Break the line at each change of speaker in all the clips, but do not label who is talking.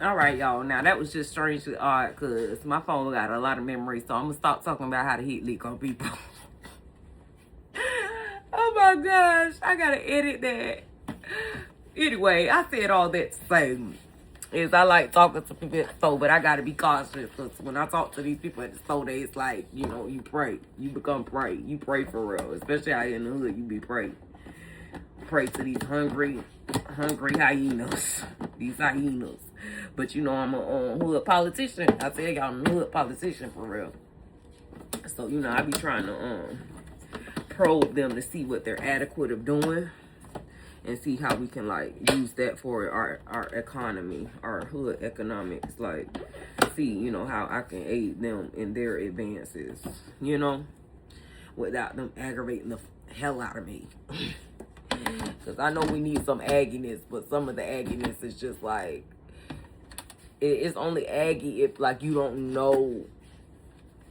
All right, y'all. Now, that was just strangely odd because my phone got a lot of memory, so I'm going to stop talking about how to heat leak on people. Oh, my gosh. I got to edit that. Anyway, I said all that to say is I like talking to people at the store, but I got to be cautious because when I talk to these people at the store, it's like, you know, you pray. You become pray. You pray for real. Especially out in the hood, you be pray. Pray to these hungry hyenas. These hyenas. But you know I'm a hood politician. I tell y'all I'm a hood politician for real. So, you know, I be trying to probe them to see what they're adequate of doing. And see how we can, like, use that for our economy, our hood economics. Like, see, you know, how I can aid them in their advances, you know, without them aggravating the hell out of me. Because I know we need some agginess, but some of the agginess is just, like, it's only aggy if, like, you don't know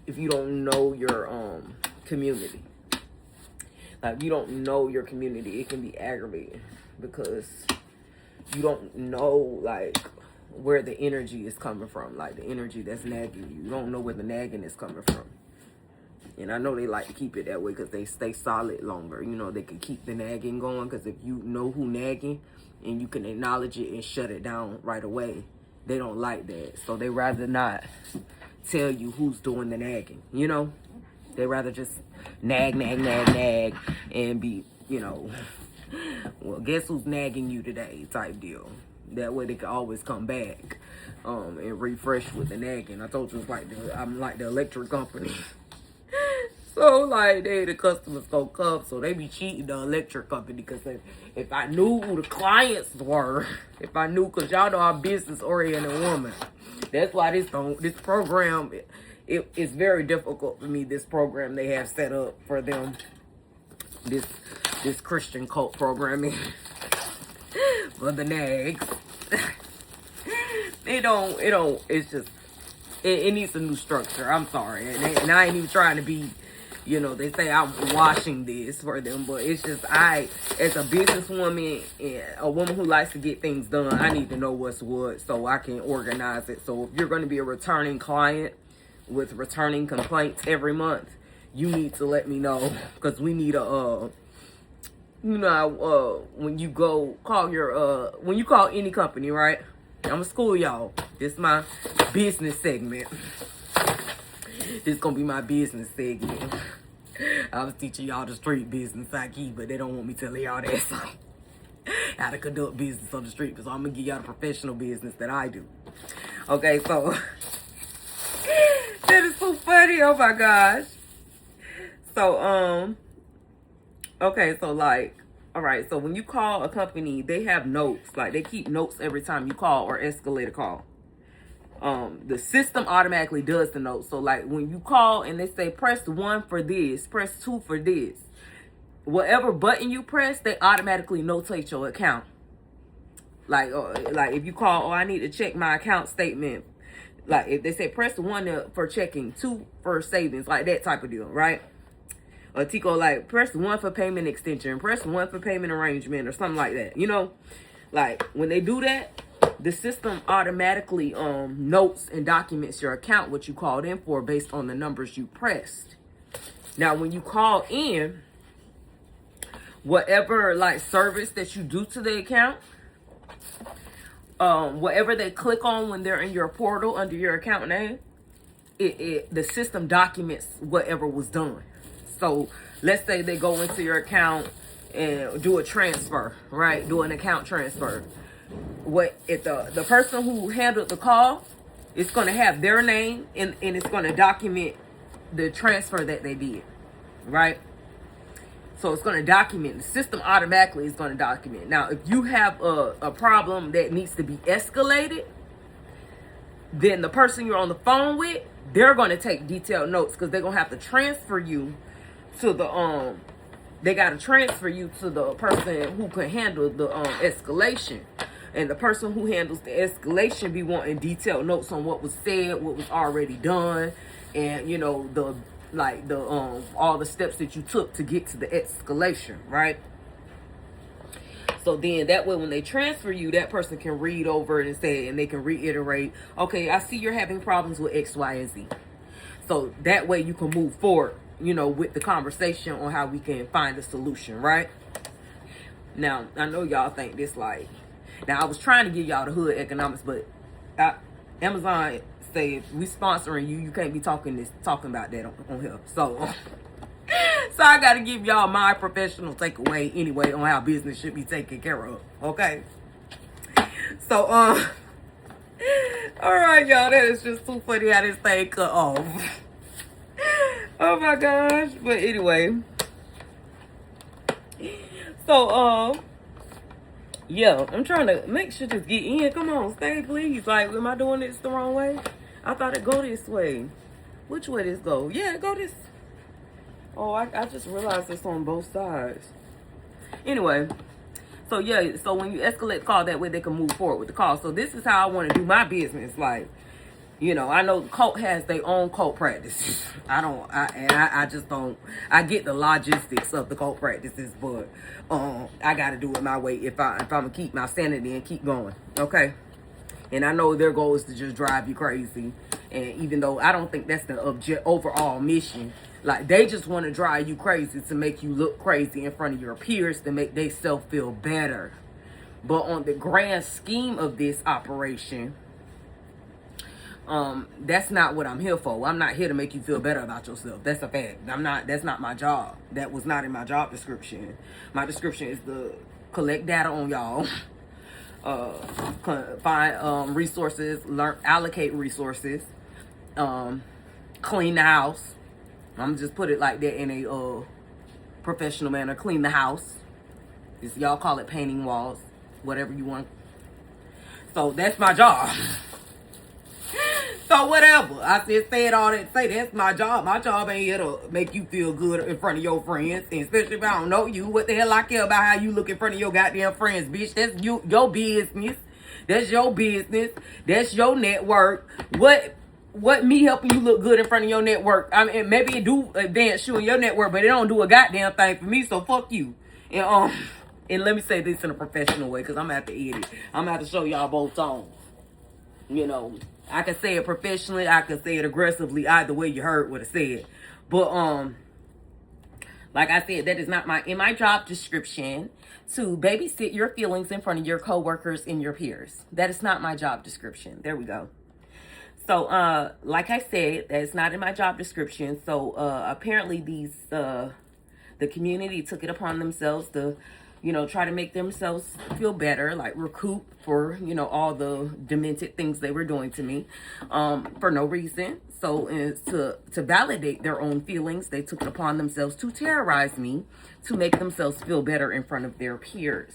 your, community. Like, you don't know your community, it can be aggravating because you don't know, like, where the energy is coming from. Like, the energy that's nagging you. You don't know where the nagging is coming from. And I know they like to keep it that way because they stay solid longer. You know, they can keep the nagging going because if you know who nagging and you can acknowledge it and shut it down right away, they don't like that. So they rather not tell you who's doing the nagging, you know? They rather just nag, and be, you know, well, guess who's nagging you today type deal. That way they can always come back and refresh with the nagging. I told you, I'm like the electric company. So, like, the customers gonna come, so they be cheating the electric company because if I knew who the clients were, if I knew, because y'all know I'm business-oriented woman. That's why this program... It's very difficult for me, this program they have set up for them, this Christian cult programming for the nags. It needs a new structure. I'm sorry. And I ain't even trying to be, you know, they say I'm washing this for them, but it's just as a businesswoman and a woman who likes to get things done, I need to know what's what so I can organize it. So if you're going to be a returning client, with returning complaints every month, you need to let me know because we need a when you call any company, right? I'm gonna school y'all. This is my business segment. This gonna be my business segment. I was teaching y'all the street business I keep, but they don't want me telling y'all that, so how to conduct business on the street, because I'm gonna give y'all the professional business that I do. Okay, so that is so funny. Oh my gosh. So, okay, so like, all right, so when you call a company, they have notes. Like, they keep notes every time you call or escalate a call. The system automatically does the notes. So, like, when you call and they say, press 1 for this, press 2 for this, whatever button you press, they automatically notate your account. Like if you call, I need to check my account statement. Like, if they say press 1 for checking, 2 for savings, like that type of deal, right? Or Tico, like, press 1 for payment extension, press 1 for payment arrangement, or something like that, you know? Like, when they do that, the system automatically notes and documents your account, what you called in for, based on the numbers you pressed. Now, when you call in, whatever, like, service that you do to the account, whatever they click on when they're in your portal under your account name, the system documents whatever was done. So let's say they go into your account and do a transfer, right? Do an account transfer. What if the person who handled the call, it's going to have their name and it's going to document the transfer that they did, right? So it's going to document. The system automatically is going to document. Now, if you have a problem that needs to be escalated, then the person you're on the phone with, they're going to take detailed notes because they're going to have to transfer you to the they got to transfer you to the person who can handle the escalation. And the person who handles the escalation be wanting detailed notes on what was said, what was already done, and, you know, all the steps that you took to get to the escalation, right? So then that way when they transfer you, that person can read over it and say, and they can reiterate, okay, I see you're having problems with X, Y, and Z. So that way you can move forward, you know, with the conversation on how we can find a solution, right? Now, I know y'all think this like, now I was trying to give y'all the hood economics, but Amazon say if we sponsoring you, you can't be talking about that on here. So, so I got to give y'all my professional takeaway anyway on how business should be taken care of. Okay. So, all right, y'all, that is just too funny how this thing cut off. Oh my gosh. But anyway. So, yeah, I'm trying to make sure this get in. Come on, stay, please. Like, am I doing this the wrong way? I thought it go this way. Which way this go? Yeah, it go this. Oh, I just realized it's on both sides. Anyway, so yeah, so when you escalate the call, that way they can move forward with the call. So this is how I want to do my business. Like, you know, I know the cult has their own cult practices. I just don't, I get the logistics of the cult practices, but I got to do it my way if I'm going to keep my sanity and keep going, okay? And I know their goal is to just drive you crazy. And even though I don't think that's the overall mission, like they just want to drive you crazy to make you look crazy in front of your peers to make themselves feel better. But on the grand scheme of this operation, that's not what I'm here for. I'm not here to make you feel better about yourself. That's a fact. That's not my job. That was not in my job description. My description is to collect data on y'all, find resources, allocate resources, clean the house. I'm just put it like that in a professional manner. Clean the house. Y'all call it painting walls, whatever you want. So that's my job. So whatever. I just said all that. Say that's my job. My job ain't here to make you feel good in front of your friends. And especially if I don't know you. What the hell I care about how you look in front of your goddamn friends, bitch. That's your business. That's your business. That's your network. What me helping you look good in front of your network? I mean, maybe it do advance you in your network, but it don't do a goddamn thing for me. So fuck you. And let me say this in a professional way, because I'm gonna have to edit. I'm gonna have to show y'all both tones. You know, I can say it professionally, I can say it aggressively, either way you heard what I said. But like I said, that is not in my job description to babysit your feelings in front of your coworkers and your peers. That is not my job description. There we go. So like I said, that's not in my job description. So apparently the community took it upon themselves to, you know, try to make themselves feel better, like recoup for, you know, all the demented things they were doing to me for no reason. So to validate their own feelings, they took it upon themselves to terrorize me to make themselves feel better in front of their peers.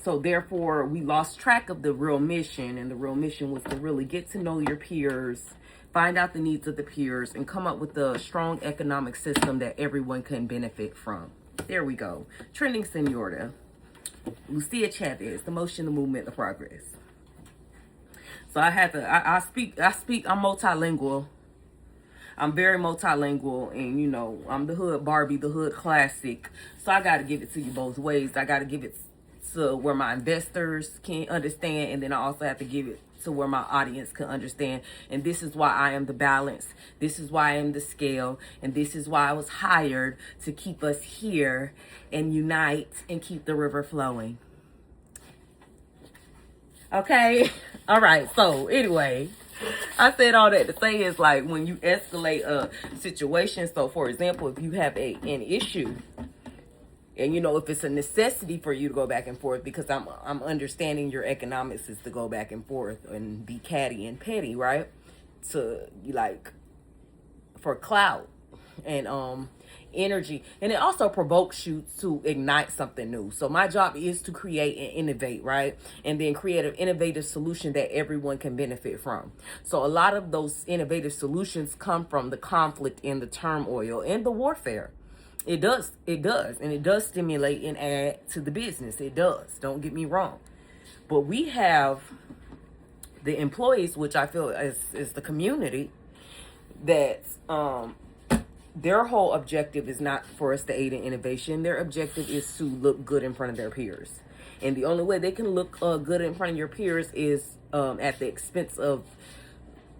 So therefore, we lost track of the real mission, and the real mission was to really get to know your peers, find out the needs of the peers, and come up with a strong economic system that everyone can benefit from. There we go. Trending Señora. Lucia Chavez, the motion, the movement, the progress. So I had to, I speak, I'm multilingual. I'm very multilingual, and you know, I'm the hood Barbie, the hood classic. So I got to give it to you both ways. I got to give it to where my investors can understand, and then I also have to give it to where my audience can understand. And this is why I am the balance. This is why I am the scale. And this is why I was hired to keep us here and unite and keep the river flowing. Okay? All right. So anyway, I said all that to say is like when you escalate a situation. So for example, if you have an issue, and you know, if it's a necessity for you to go back and forth, because I'm understanding your economics is to go back and forth and be catty and petty, right? To like for clout and energy, and it also provokes you to ignite something new. So my job is to create and innovate, right? And then create an innovative solution that everyone can benefit from. So a lot of those innovative solutions come from the conflict and the turmoil and the warfare. It does, and it does stimulate and add to the business. It does, don't get me wrong. But we have the employees, which I feel is the community, that their whole objective is not for us to aid in innovation. Their objective is to look good in front of their peers. And the only way they can look good in front of your peers is at the expense of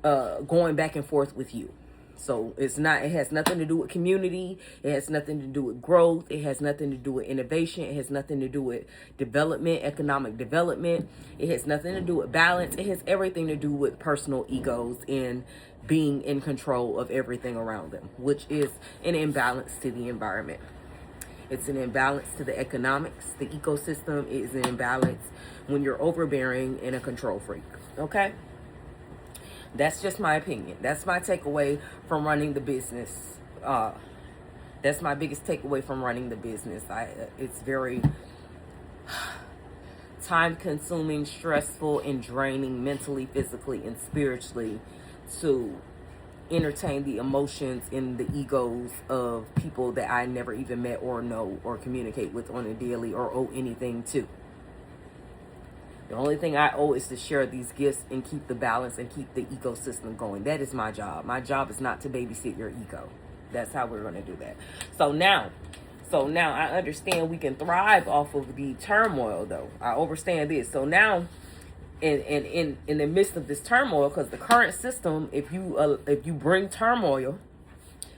going back and forth with you. So it has nothing to do with community. It has nothing to do with growth. It has nothing to do with innovation. It has nothing to do with development, economic development. It has nothing to do with balance. It has everything to do with personal egos and being in control of everything around them, which is an imbalance to the environment. It's an imbalance to the economics. The ecosystem is an imbalance when you're overbearing and a control freak. Okay? That's just my opinion. That's my takeaway from running the business. That's my biggest takeaway from running the business. It's very time-consuming, stressful, and draining mentally, physically, and spiritually to entertain the emotions and the egos of people that I never even met or know or communicate with on a daily or owe anything to. The only thing I owe is to share these gifts and keep the balance and keep the ecosystem going. That is my job. My job is not to babysit your ego. That's how we're going to do that. So now I understand we can thrive off of the turmoil, though. I understand this. So now, in the midst of this turmoil, because the current system, if you bring turmoil,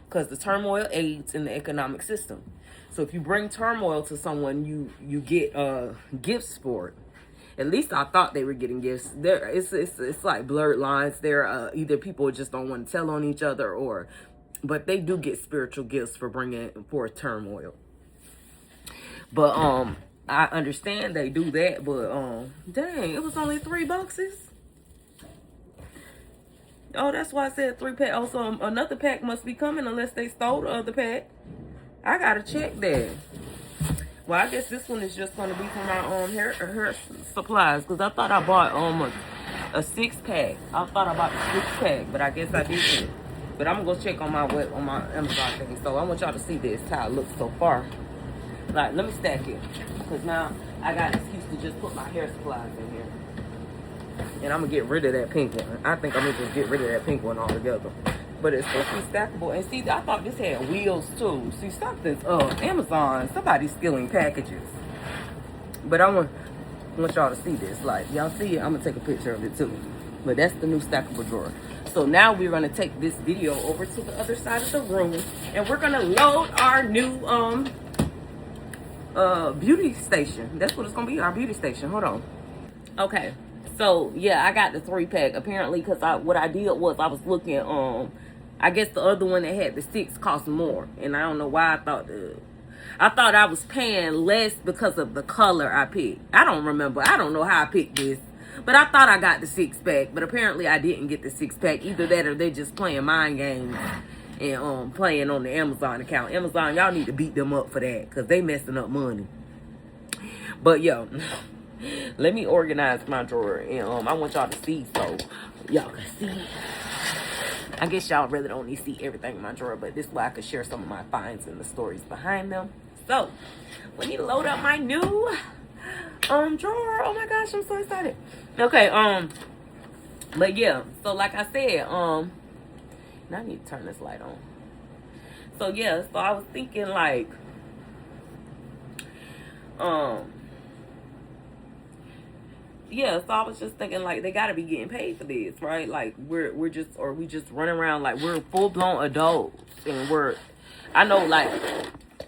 because the turmoil aids in the economic system. So if you bring turmoil to someone, you get gifts for it. At least I thought they were getting gifts. It's like blurred lines. There, either people just don't want to tell on each other, but they do get spiritual gifts for bringing forth turmoil. But I understand they do that. But dang, it was only 3 boxes. Oh, that's why I said 3 pack. Also, another pack must be coming unless they stole the other pack. I gotta check that. Well, I guess this one is just going to be for my hair supplies, because I thought I bought a 6-pack. I thought I bought a 6-pack, but I guess I didn't. But I'm going to go check on my Amazon thing. So I want y'all to see this, how it looks so far. Like, let me stack it, because now I got an excuse to just put my hair supplies in here. And I'm going to get rid of that pink one. I think I'm going to just get rid of that pink one altogether. But it's supposed to be stackable. And see, I thought this had wheels too. See, something's Amazon. Somebody's stealing packages. But I want y'all to see this. Like, y'all see it? I'm going to take a picture of it too. But that's the new stackable drawer. So now we're going to take this video over to the other side of the room. And we're going to load our new beauty station. That's what it's going to be, our beauty station. Hold on. Okay. So, yeah, I got the 3-pack. Apparently, because what I did was I was looking, I guess the other one that had the 6 cost more. And I don't know why I thought I was paying less because of the color I picked. I don't remember. I don't know how I picked this. But I thought I got the 6-pack. But apparently I didn't get the 6-pack. Either that or they're just playing mind games and playing on the Amazon account. Amazon, y'all need to beat them up for that, because they messing up money. But, yo, let me organize my drawer. And I want y'all to see so y'all can see. I guess y'all really don't need to see everything in my drawer, but this way I could share some of my finds and the stories behind them. So, we need to load up my new drawer. Oh my gosh, I'm so excited. Okay, but yeah, so like I said, now I need to turn this light on. So yeah, so I was thinking like, yeah, so I was just thinking like they gotta be getting paid for this, right? Like we just running around like we're full-blown adults, and I know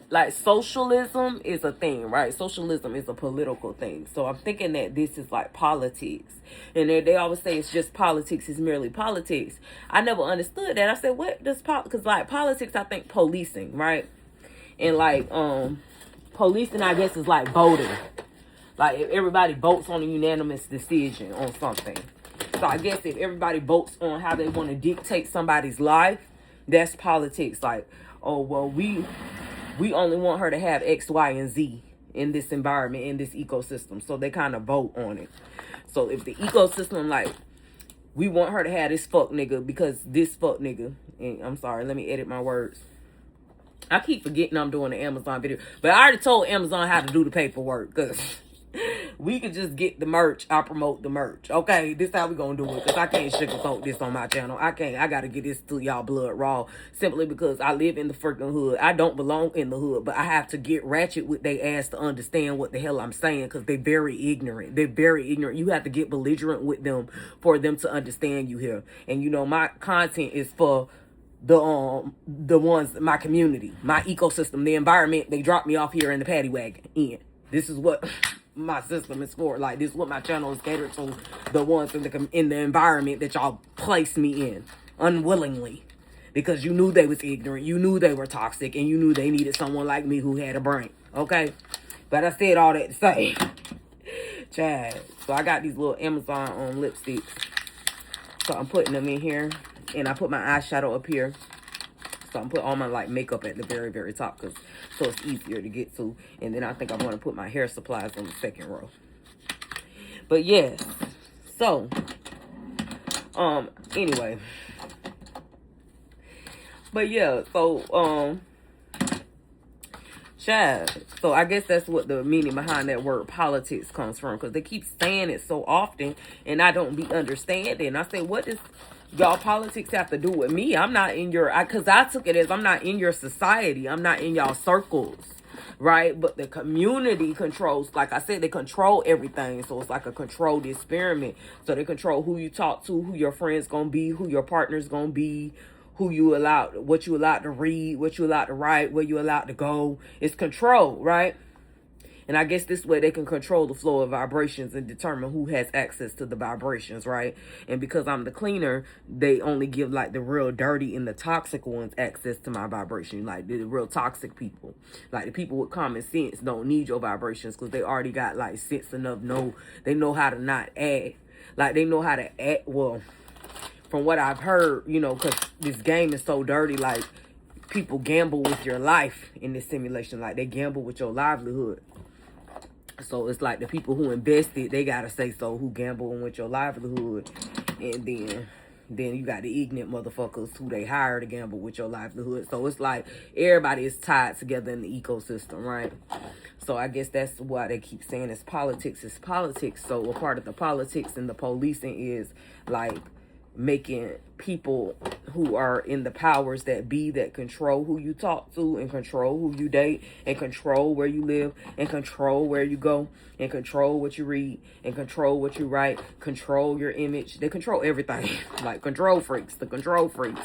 like socialism is a thing, right? Socialism is a political thing. So I'm thinking that this is like politics, and they always say it's just politics, it's merely politics. I never understood that. I said, what does because like politics, I think policing, right? And like policing, I guess, is like voting. Like, if everybody votes on a unanimous decision on something. So, I guess if everybody votes on how they want to dictate somebody's life, that's politics. Like, oh, well, we only want her to have X, Y, and Z in this environment, in this ecosystem. So, they kind of vote on it. So, if the ecosystem, like, we want her to have this fuck nigga because this fuck nigga. And I'm sorry, let me edit my words. I keep forgetting I'm doing the Amazon video. But I already told Amazon how to do the paperwork, because We could just get the merch. I promote the merch. Okay, this how we gonna do it. Because I can't sugarcoat this on my channel. I can't. I gotta get this to y'all blood raw. Simply because I live in the freaking hood. I don't belong in the hood. But I have to get ratchet with their ass to understand what the hell I'm saying. Because they're very ignorant. They're very ignorant. You have to get belligerent with them for them to understand you here. And you know, my content is for the ones, my community, my ecosystem, the environment. They dropped me off here in the paddy wagon in. This is what my system is for. Like, this is what my channel is catered to. The ones in the environment that y'all placed me in unwillingly, because you knew they was ignorant, you knew they were toxic, and you knew they needed someone like me who had a brain. Okay, but I said all that to say, Chad. So I got these little Amazon lipsticks. So I'm putting them in here, and I put my eyeshadow up here. So I'm put all my like makeup at the very, very top, so it's easier to get to. And then I think I'm going to put my hair supplies on the second row. But yes, so anyway. But yeah, so Chad. So I guess that's what the meaning behind that word politics comes from, because they keep saying it so often, and I don't be understanding. I say, what does y'all politics have to do with me? I'm not in your, because I took it as I'm not in your society. I'm not in y'all circles, right? But the community controls, like I said, they control everything. So it's like a controlled experiment. So they control who you talk to, who your friends gonna be, who your partner's gonna be, who you allowed, what you allowed to read, what you allowed to write, where you allowed to go. It's control, right? And I guess this way they can control the flow of vibrations and determine who has access to the vibrations, right? And because I'm the cleaner, they only give like the real dirty and the toxic ones access to my vibration. Like the real toxic people. Like the people with common sense don't need your vibrations, because they already got like sense enough. They know how to not act. Like they know how to act. Well, from what I've heard, you know, because this game is so dirty, like people gamble with your life in this simulation. Like they gamble with your livelihood. So it's like the people who invested, they gotta say so, who gambling with your livelihood. And then you got the ignorant motherfuckers who they hire to gamble with your livelihood. So it's like everybody is tied together in the ecosystem, right? So I guess that's why they keep saying it's politics. It's politics. So a part of the politics and the policing is like making people who are in the powers that be, that control who you talk to, and control who you date, and control where you live, and control where you go, and control what you read, and control what you write, control your image. They control everything. Like control freaks, the control freaks.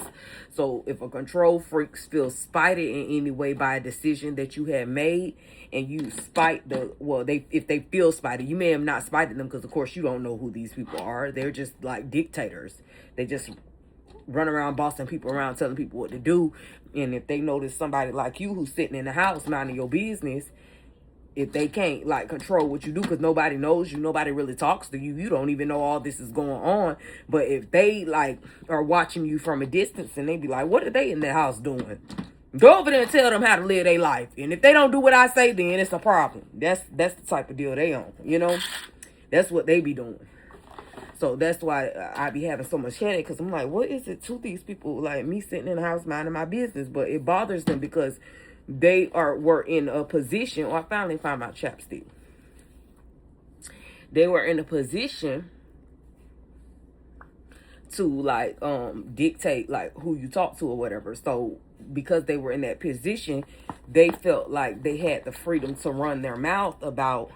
So if a control freak feels spited in any way by a decision that you have made, and you spite if they feel spited, you may have not spited them, because of course you don't know who these people are. They're just like dictators. They just run around bossing people around, telling people what to do. And if they notice somebody like you who's sitting in the house minding your business, if they can't like control what you do, because nobody knows you, nobody really talks to you, you don't even know all this is going on. But if they like are watching you from a distance, and they be like, what are they in their house doing? Go over there and tell them how to live their life. And if they don't do what I say, then it's a problem. That's the type of deal they on, you know? That's what they be doing. So that's why I be having so much headache, because I'm like, what is it to these people, like me sitting in the house minding my business? But it bothers them because they were in a position. I finally found my chapstick. They were in a position to like dictate like who you talk to or whatever. So because they were in that position, they felt like they had the freedom to run their mouth about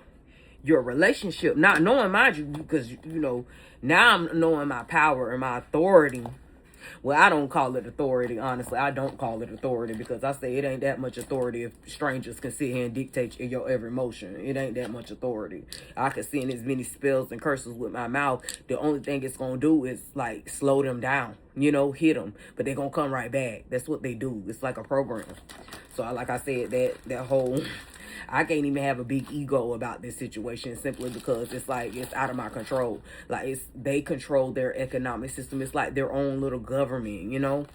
your relationship, not knowing, mind you, because you know, now I'm knowing my power and my authority. Well, I don't call it authority, honestly. I don't call it authority, because I say it ain't that much authority if strangers can sit here and dictate your every motion. It ain't that much authority. I can send as many spells and curses with my mouth. The only thing it's gonna do is like slow them down, you know, hit them, but they're gonna come right back. That's what they do. It's like a program. So like I said, that whole, I can't even have a big ego about this situation, simply because it's like it's out of my control. Like they control their economic system. It's like their own little government, you know?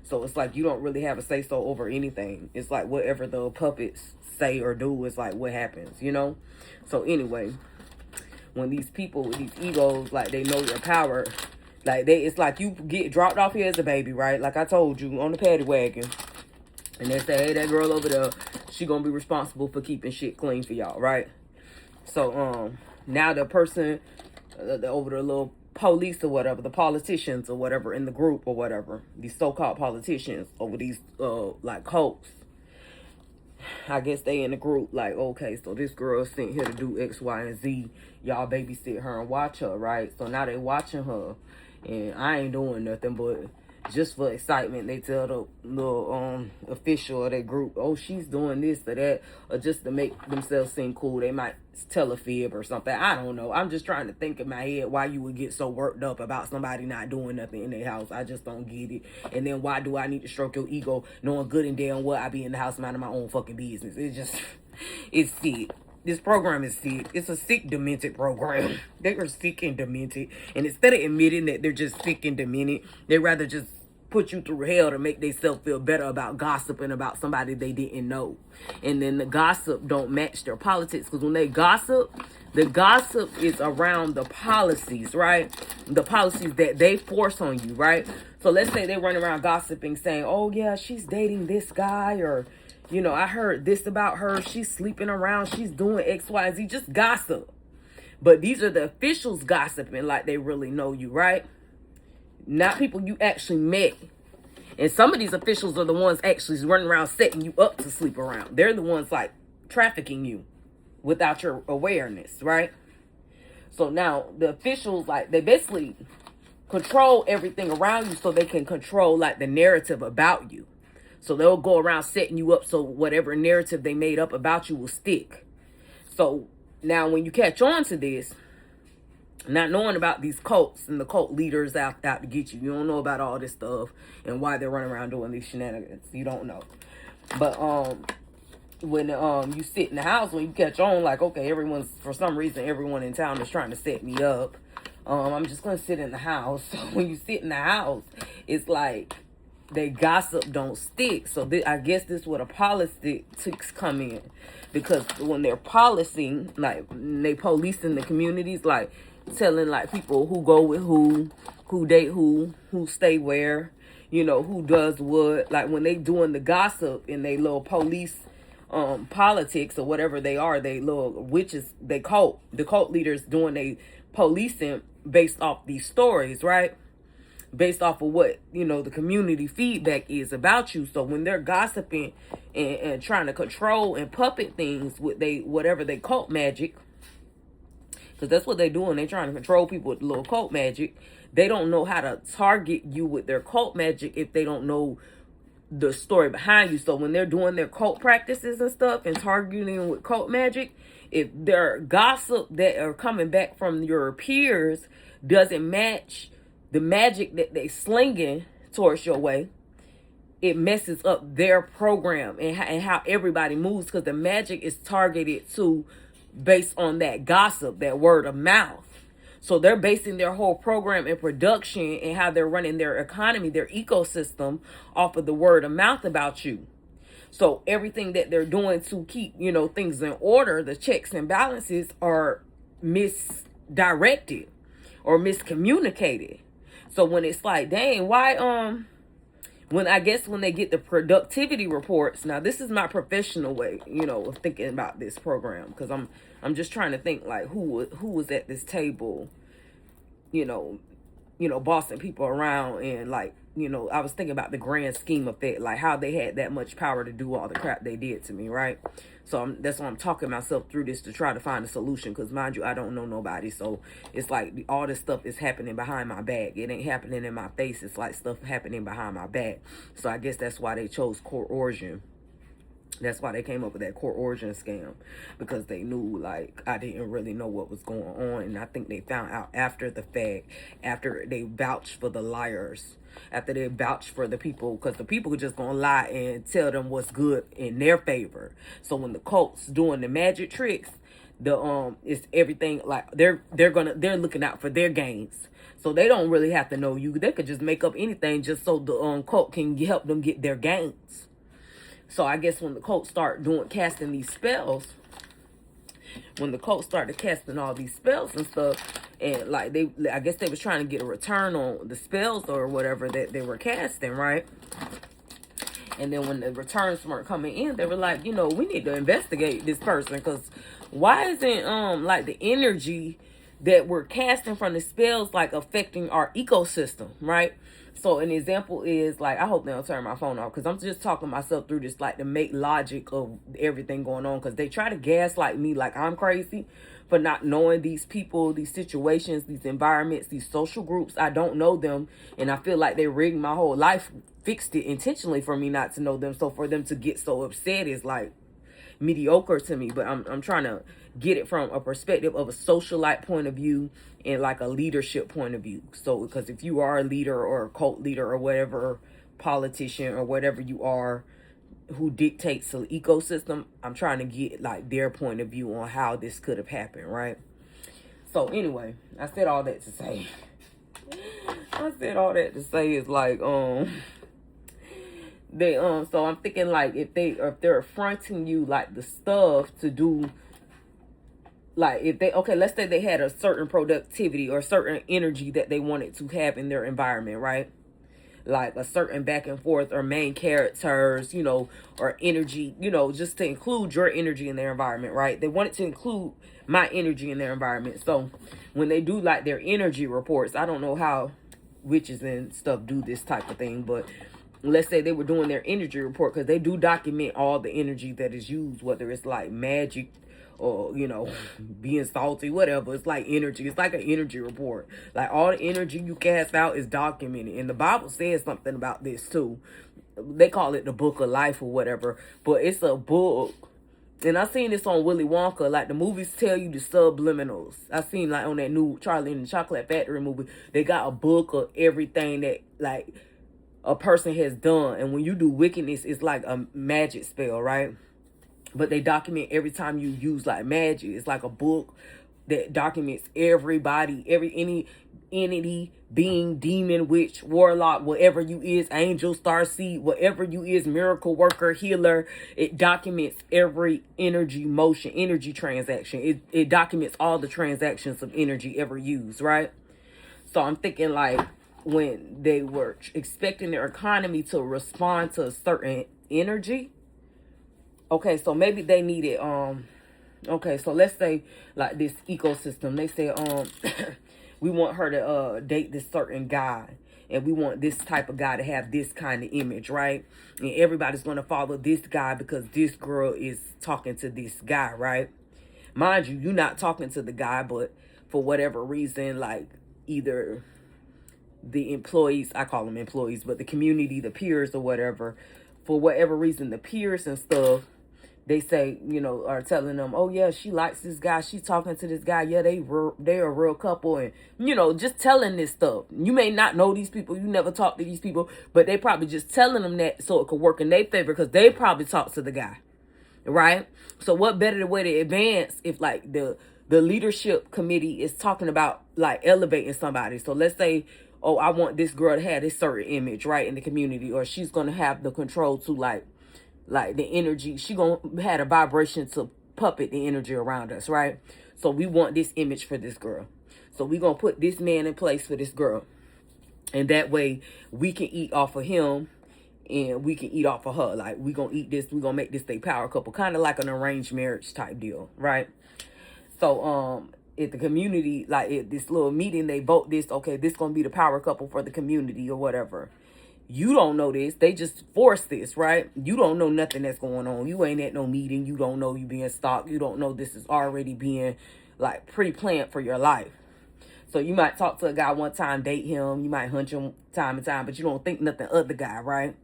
So it's like you don't really have a say-so over anything. It's like whatever the puppets say or do is like what happens, you know? So anyway, when these people with these egos, like they know your power, like it's like you get dropped off here as a baby, right? Like I told you, on the paddy wagon. And they say, hey, that girl over there, she gonna be responsible for keeping shit clean for y'all, right? So, now the person over the little police or whatever, the politicians or whatever in the group or whatever, these so-called politicians over these like cults, I guess they in the group like, okay, so this girl sent here to do X, Y, and Z. Y'all babysit her and watch her, right? So now they watching her, and I ain't doing nothing but just for excitement. They tell the little official of that group, oh, she's doing this or that, or just to make themselves seem cool. They might tell a fib or something. I don't know. I'm just trying to think in my head why you would get so worked up about somebody not doing nothing in their house. I just don't get it. And then why do I need to stroke your ego knowing good and damn well I be in the house minding my own fucking business? It's just, it's sick. This program is sick. It's a sick, demented program. They are sick and demented. And instead of admitting that they're just sick and demented, they rather just put you through hell to make themselves feel better about gossiping about somebody they didn't know. And then the gossip don't match their politics. Because when they gossip, the gossip is around the policies, right? The policies that they force on you, right? So let's say they run around gossiping saying, oh yeah, she's dating this guy, or, you know, I heard this about her. She's sleeping around. She's doing X, Y, Z. Just gossip. But these are the officials gossiping like they really know you, right? Not people you actually met. And some of these officials are the ones actually running around setting you up to sleep around. They're the ones like trafficking you without your awareness, right? So now the officials, like, they basically control everything around you so they can control like the narrative about you. So they'll go around setting you up so whatever narrative they made up about you will stick. So now when you catch on to this, not knowing about these cults and the cult leaders out to get you, you don't know about all this stuff and why they're running around doing these shenanigans. You don't know. But when you sit in the house, when you catch on, like, okay, for some reason everyone in town is trying to set me up. I'm just gonna sit in the house. So when you sit in the house, it's like they gossip don't stick. So I guess this is where the politics come in, because when they're policing, like they policing the communities, like telling like people who go with who date who stay where, you know, who does what. Like when they doing the gossip and they little police politics or whatever they are, they little witches, the cult leaders doing they policing based off these stories, right? Based off of what, you know, the community feedback is about you. So when they're gossiping and trying to control and puppet things with whatever they cult magic, because that's what they're doing. They're trying to control people with little cult magic. They don't know how to target you with their cult magic if they don't know the story behind you. So when they're doing their cult practices and stuff and targeting with cult magic, if their gossip that are coming back from your peers doesn't match the magic that they slinging towards your way, it messes up their program and how everybody moves, because the magic is targeted to based on that gossip, that word of mouth. So they're basing their whole program and production and how they're running their economy, their ecosystem, off of the word of mouth about you. So everything that they're doing to keep, you know, things in order, the checks and balances are misdirected or miscommunicated. So when it's like, dang, why, when they get the productivity reports, now this is my professional way, you know, of thinking about this program, because I'm just trying to think like who was at this table, you know, bossing people around, and like, you know, I was thinking about the grand scheme of that, like how they had that much power to do all the crap they did to me, right? So that's why I'm talking myself through this to try to find a solution, because mind you, I don't know nobody. So it's like all this stuff is happening behind my back. It ain't happening in my face. It's like stuff happening behind my back. So I guess that's why they chose court origin. That's why they came up with that court origin scam, because they knew like I didn't really know what was going on. And I think they found out after the fact, after they vouched for the liars, after they vouched for the people, because the people are just gonna lie and tell them what's good in their favor. So when the cults doing the magic tricks, it's everything like they're looking out for their gains. So they don't really have to know you. They could just make up anything just so the cult can help them get their gains. So I guess when the cults start casting these spells, when the cults started casting all these spells and stuff, and like I guess they was trying to get a return on the spells or whatever that they were casting, right? And then when the returns weren't coming in, they were like, you know, we need to investigate this person, because why isn't like the energy that we're casting from the spells like affecting our ecosystem, right? So an example is like, I hope they don't turn my phone off, because I'm just talking myself through this, like to make logic of everything going on, because they try to gaslight me like I'm crazy for not knowing these people, these situations, these environments, these social groups. I don't know them, and I feel like they rigged my whole life, fixed it intentionally for me not to know them. So for them to get so upset is like mediocre to me. But I'm trying to get it from a perspective of a socialite point of view and like a leadership point of view. So because if you are a leader or a cult leader or whatever, politician or whatever you are, who dictates the ecosystem, I'm trying to get like their point of view on how this could have happened, right? So anyway, I said all that to say is like they so I'm thinking like if they're fronting you like the stuff to do, like if they, okay, let's say they had a certain productivity or certain energy that they wanted to have in their environment, right? Like a certain back and forth or main characters, you know, or energy, you know, just to include your energy in their environment, right? They wanted to include my energy in their environment. So when they do like their energy reports, I don't know how witches and stuff do this type of thing, but let's say they were doing their energy report, because they do document all the energy that is used, whether it's like magic or, you know, being salty, whatever. It's like energy. It's like an energy report. Like all the energy you cast out is documented. And the Bible says something about this too. They call it the book of life or whatever. But it's a book. And I seen this on Willy Wonka. Like the movies tell you the subliminals. I seen like on that new Charlie and the Chocolate Factory movie. They got a book of everything that like a person has done. And when you do wickedness, it's like a magic spell, right? But they document every time you use like magic. It's like a book that documents everybody, any entity, being, demon, witch, warlock, whatever you is, angel, starseed, whatever you is, miracle worker, healer. It documents every energy motion, energy transaction. It documents all the transactions of energy ever used, right? So I'm thinking like when they were expecting their economy to respond to a certain energy, okay, so maybe they needed, okay, so let's say like this ecosystem, they say, we want her to date this certain guy, and we want this type of guy to have this kind of image, right? And everybody's going to follow this guy because this girl is talking to this guy, right? Mind you, you're not talking to the guy, but for whatever reason, like either the employees, I call them employees, but the community, the peers or whatever, for whatever reason, the peers and stuff, they say, you know, are telling them, oh yeah, she likes this guy, she's talking to this guy, yeah, they're a real couple, and you know, just telling this stuff. You may not know these people, you never talk to these people, but they probably just telling them that so it could work in their favor, because they probably talk to the guy, right? So what better way to advance if like the leadership committee is talking about like elevating somebody. So let's say, oh, I want this girl to have this certain image, right, in the community, or she's gonna have the control to like the energy, she gonna have a vibration to puppet the energy around us, right? So we want this image for this girl, so we gonna put this man in place for this girl, and that way we can eat off of him and we can eat off of her. Like we gonna eat this, we gonna make this a power couple, kind of like an arranged marriage type deal, right? So at the community, like at this little meeting, they vote this, okay, this gonna be the power couple for the community or whatever. You don't know this. They just force this, right? You don't know nothing that's going on. You ain't at no meeting. You don't know you being stalked. You don't know this is already being like pre-planned for your life. So you might talk to a guy one time, date him. You might hunch him time and time, but you don't think nothing of the guy, right?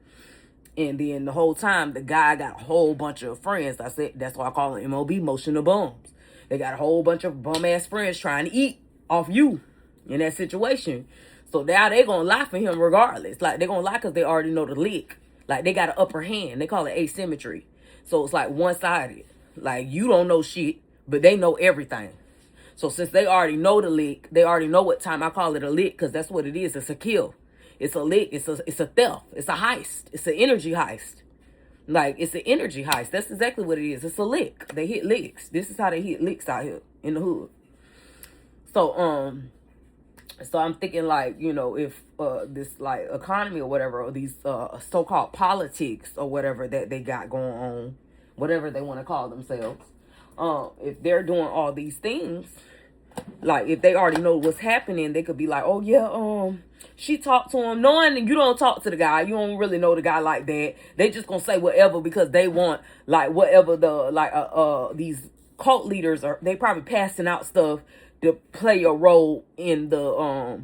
And then the whole time, the guy got a whole bunch of friends. I said, that's why I call it MOB, motion of bums. They got a whole bunch of bum-ass friends trying to eat off you in that situation. So now they're going to lie for him regardless. Like, they're going to lie because they already know the lick. Like, they got an upper hand. They call it asymmetry. So it's like one-sided. Like, you don't know shit, but they know everything. So since they already know the lick, they already know what time. I call it a lick because that's what it is. It's a kill. It's a lick. It's a theft. It's a heist. It's an energy heist. Like, it's an energy heist. That's exactly what it is. It's a lick. They hit licks. This is how they hit licks out here in the hood. So, So I'm thinking like, you know, if this like economy or whatever, or these so-called politics or whatever that they got going on, whatever they want to call themselves, if they're doing all these things, like if they already know what's happening, they could be like, oh yeah, she talked to him, knowing that you don't talk to the guy, you don't really know the guy like that. They just gonna say whatever because they want like whatever the like these cult leaders are. They probably passing out stuff to play a role in the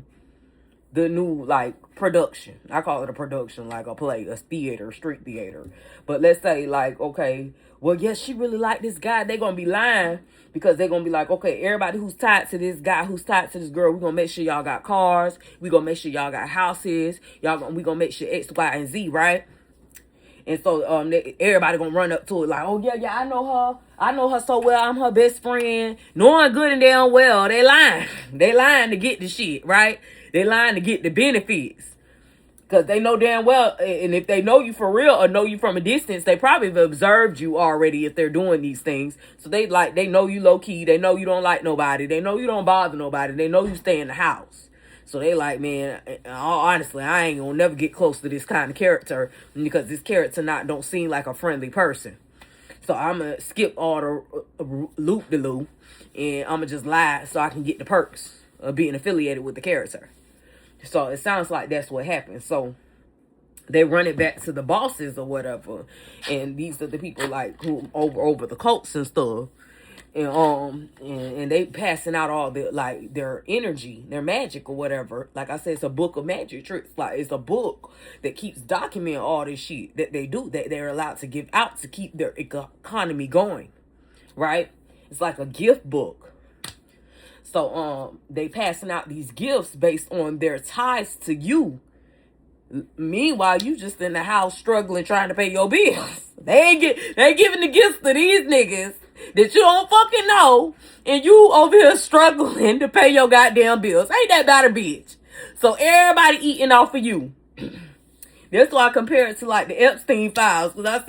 new like production. I call it a production, like a play, a theater, street theater. But let's say like, okay, well, yes, she really liked this guy. They're gonna be lying because they're gonna be like, okay, everybody who's tied to this guy, who's tied to this girl, we're gonna make sure y'all got cars, we gonna make sure y'all got houses, we gonna make sure X, Y, and Z, right? And so everybody gonna run up to it like, oh yeah, I know her so well, I'm her best friend, knowing good and damn well they lying to get the shit, right? They lying to get the benefits. Because they know damn well, and if they know you for real or know you from a distance, they probably have observed you already if they're doing these things. So they know you low key. They know you don't like nobody. They know you don't bother nobody. They know you stay in the house. So they like, man, honestly, I ain't gonna never get close to this kind of character because this character don't seem like a friendly person. So I'm gonna skip all the loop-de-loo and I'm gonna just lie so I can get the perks of being affiliated with the character. So it sounds like that's what happened. So they run it back to the bosses or whatever, and these are the people like who over the cults and stuff, and they passing out all the like their energy, their magic or whatever. Like I said, it's a book of magic tricks. Like it's a book that keeps documenting all this shit that they do, that they're allowed to give out to keep their economy going, right? It's like a gift book. So they passing out these gifts based on their ties to you. Meanwhile, you just in the house struggling trying to pay your bills. They giving the gifts to these niggas that you don't fucking know, and you over here struggling to pay your goddamn bills. Ain't that about a bitch? So everybody eating off of you. That's why I compare it to like the Epstein files. Because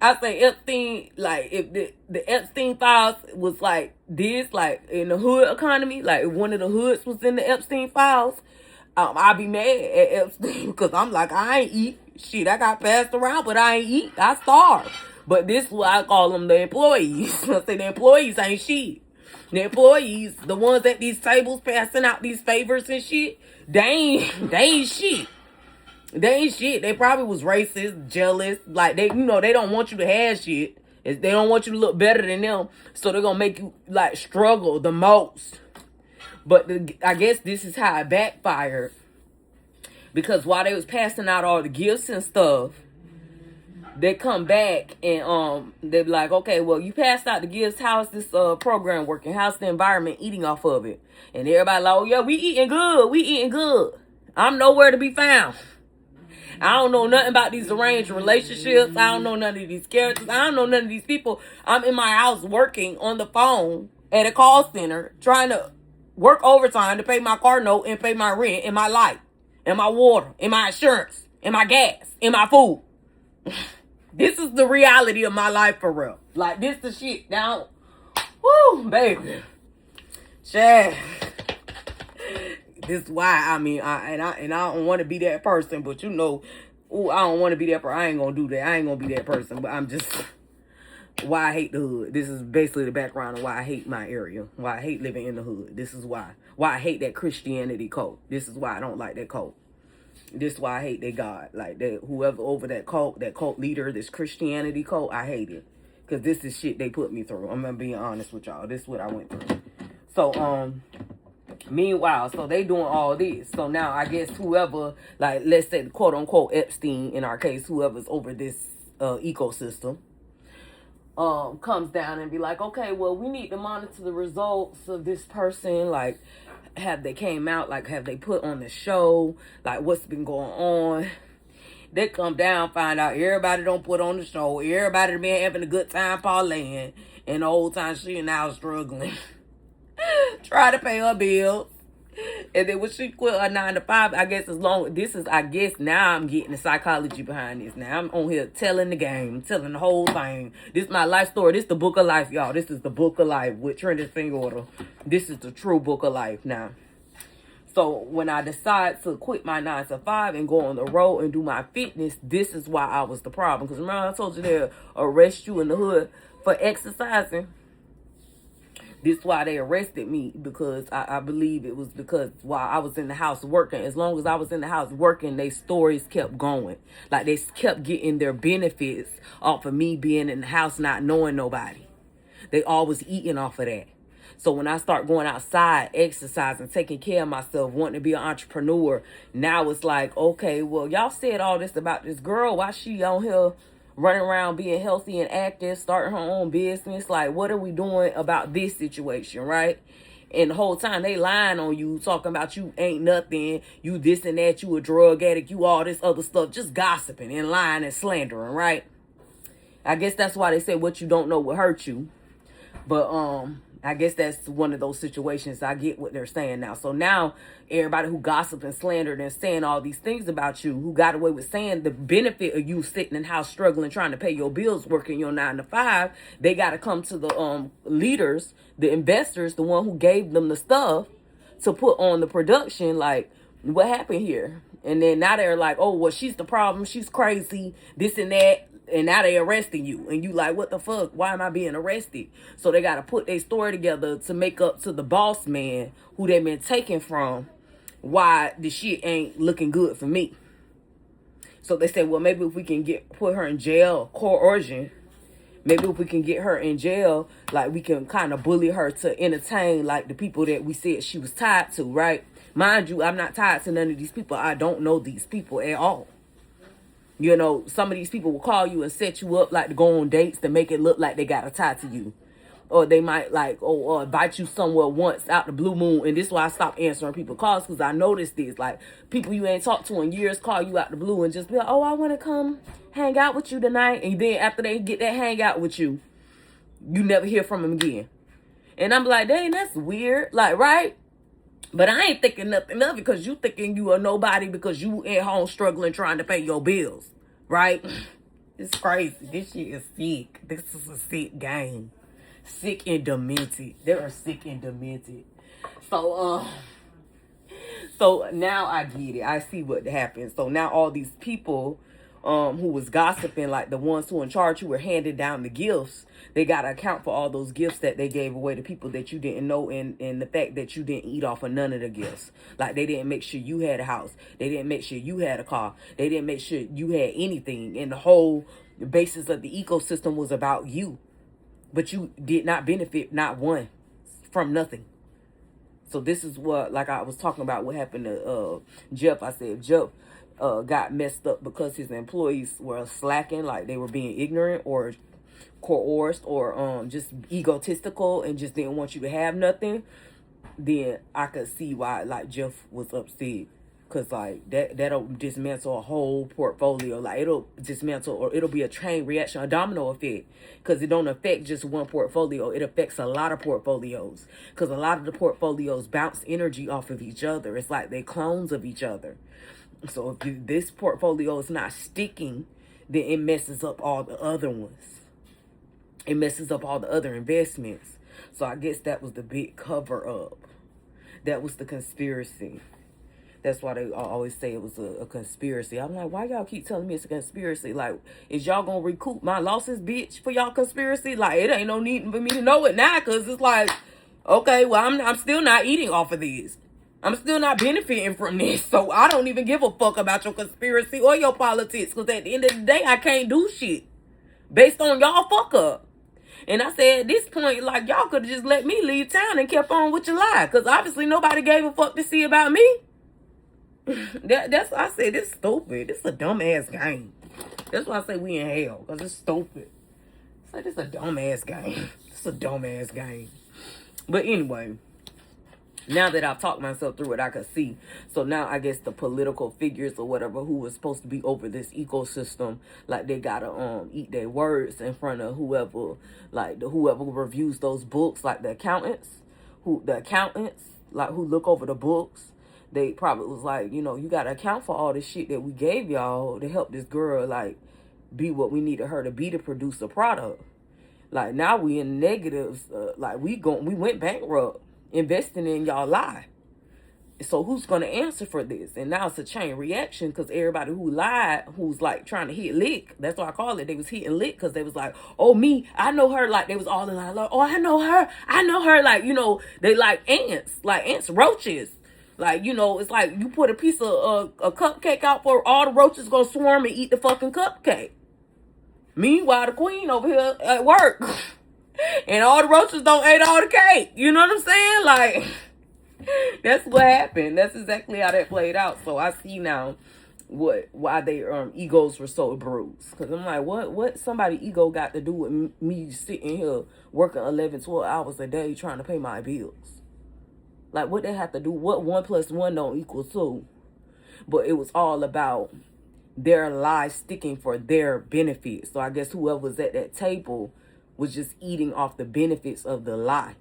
I say Epstein, like if the Epstein files was like this, like in the hood economy, like if one of the hoods was in the Epstein files, I'd be mad at Epstein because I'm like, I ain't eat shit. I got passed around, but I ain't eat. I starved. But this is why I call them the employees. I say the employees ain't shit. The employees, the ones at these tables passing out these favors and shit, they ain't shit. They ain't shit. They probably was racist, jealous. Like, they don't want you to have shit. They don't want you to look better than them. So they're going to make you, like, struggle the most. But I guess this is how it backfired. Because while they was passing out all the gifts and stuff, they come back and they be like, okay, well, you passed out the gifts. How's this program working? How's the environment eating off of it? And everybody like, oh, yeah, we eating good. We eating good. I'm nowhere to be found. I don't know nothing about these arranged relationships. I don't know none of these characters. I don't know none of these people. I'm in my house working on the phone at a call center, trying to work overtime to pay my car note and pay my rent and my light and my water and my insurance and my gas and my food. This is the reality of my life for real. Like, this the shit now. Woo, baby. Chad. This is why, I mean, I don't want to be that person, but you know, ooh, I don't want to be that person. I ain't going to do that. I ain't going to be that person, but I'm just, why I hate the hood. This is basically the background of why I hate my area, why I hate living in the hood. This is why I hate that Christianity cult. This is why I don't like that cult. This is why I hate that God. Like, that whoever over that cult leader, this Christianity cult, I hate it. Because this is shit they put me through. I'm going to be honest with y'all. This is what I went through. So, meanwhile, so they doing all this. So now I guess whoever, like, let's say quote unquote Epstein in our case, whoever's over this ecosystem, comes down and be like, okay, well, we need to monitor the results of this person. Like, have they came out? Like, have they put on the show? Like, what's been going on? They come down, find out everybody don't put on the show. Everybody been having a good time parlaying. And the whole time she now struggling. Try to pay her bills. And then when she quit her 9 to 5, I guess now I'm getting the psychology behind this. Now I'm on here telling the game, telling the whole thing. This is my life story. This is the book of life, y'all. This is the book of life with Trending Finger Order. This is the true book of life now. So when I decide to quit my 9 to 5 and go on the road and do my fitness, this is why I was the problem. Because remember I told you they'll arrest you in the hood for exercising? This is why they arrested me, because I believe it was because while I was in the house working, as long as I was in the house working, their stories kept going. Like they kept getting their benefits off of me being in the house not knowing nobody. They always eating off of that. So when I start going outside, exercising, taking care of myself, wanting to be an entrepreneur, now it's like, okay, well, y'all said all this about this girl. Why she on here running around being healthy and active, starting her own business? Like, what are we doing about this situation, right? And the whole time they lying on you, talking about you ain't nothing, you this and that, you a drug addict, you all this other stuff, just gossiping and lying and slandering, right? I guess that's why they say what you don't know will hurt you. But I guess that's one of those situations. I get what they're saying now. So now everybody who gossiped and slandered and saying all these things about you, who got away with saying the benefit of you sitting in the house struggling, trying to pay your bills, working your 9 to 5, they got to come to the leaders, the investors, the one who gave them the stuff to put on the production. Like, what happened here? And then now they're like, oh, well, she's the problem. She's crazy, this and that. And now they arresting you. And you like, what the fuck? Why am I being arrested? So they got to put their story together to make up to the boss man who they been taken from why the shit ain't looking good for me. So they said, well, maybe if we can put her in jail, coercion, maybe if we can get her in jail, like we can kind of bully her to entertain like the people that we said she was tied to, right? Mind you, I'm not tied to none of these people. I don't know these people at all. You know, some of these people will call you and set you up like to go on dates to make it look like they got a tie to you. Or they might like, invite you somewhere once out the blue moon. And this is why I stopped answering people's calls, because I noticed this. Like, people you ain't talked to in years call you out the blue and just be like, oh, I want to come hang out with you tonight. And then after they get that hang out with you, you never hear from them again. And I'm like, dang, that's weird. Like, right? But I ain't thinking nothing of it, because you thinking you are nobody because you at home struggling trying to pay your bills, right? It's crazy. This shit is sick. This is a sick game. Sick and demented. They are sick and demented. So now I get it. I see what happened. So now all these people who was gossiping, like the ones who in charge who were handing down the gifts, they got to account for all those gifts that they gave away to people that you didn't know, and the fact that you didn't eat off of none of the gifts. Like, they didn't make sure you had a house. They didn't make sure you had a car. They didn't make sure you had anything. And the whole basis of the ecosystem was about you. But you did not benefit, not one, from nothing. So this is what, like I was talking about, what happened to Jeff. I said Jeff got messed up because his employees were slacking, like they were being ignorant or coerced or just egotistical and just didn't want you to have nothing. Then I could see why, like, Jeff was upset. Because, like, that'll dismantle a whole portfolio. Like, it'll dismantle, or it'll be a chain reaction, a domino effect. Because it don't affect just one portfolio. It affects a lot of portfolios. Because a lot of the portfolios bounce energy off of each other. It's like they clones of each other. So if this portfolio is not sticking, then it messes up all the other ones. It messes up all the other investments. So I guess that was the big cover up. That was the conspiracy. That's why they always say it was a conspiracy. I'm like, why y'all keep telling me it's a conspiracy? Like, is y'all gonna recoup my losses, bitch, for y'all conspiracy? Like, it ain't no need for me to know it now, because it's like, okay, well, I'm still not eating off of these. I'm still not benefiting from this. So I don't even give a fuck about your conspiracy or your politics, because at the end of the day, I can't do shit based on y'all fuck up. And I said, at this point, like, y'all could have just let me leave town and kept on with your lie, because obviously nobody gave a fuck to see about me. I said, this stupid. This is a dumbass game. That's why I say we in hell, because it's stupid. It's like, this is a dumbass game. It's a dumbass game. But anyway, now that I've talked myself through it, I could see. So now I guess the political figures or whatever who was supposed to be over this ecosystem, like, they gotta eat their words in front of whoever, like whoever reviews those books, like the accountants, like who look over the books. They probably was like, you know, you got to account for all this shit that we gave y'all to help this girl, like, be what we needed her to be to produce a product. Like, now we in negatives. Like, we went bankrupt investing in y'all lie. So who's going to answer for this? And now it's a chain reaction because everybody who lied, who's like trying to hit lick, that's what I call it. They was hitting lick because they was like, oh, me, I know her. Like they was all in like, oh, I know her. I know her. Like, you know, they like ants, roaches. Like, you know, it's like you put a piece of a cupcake out for all the roaches going to swarm and eat the fucking cupcake. Meanwhile, the queen over here at work and all the roaches don't eat all the cake. You know what I'm saying? Like, that's what happened. That's exactly how that played out. So I see now why their egos were so bruised. Because I'm like, what somebody ego got to do with me sitting here working 11, 12 hours a day trying to pay my bills? Like, what they have to do? What 1 + 1 don't equal 2? But it was all about their lies sticking for their benefit. So I guess whoever was at that table was just eating off the benefits of the lie,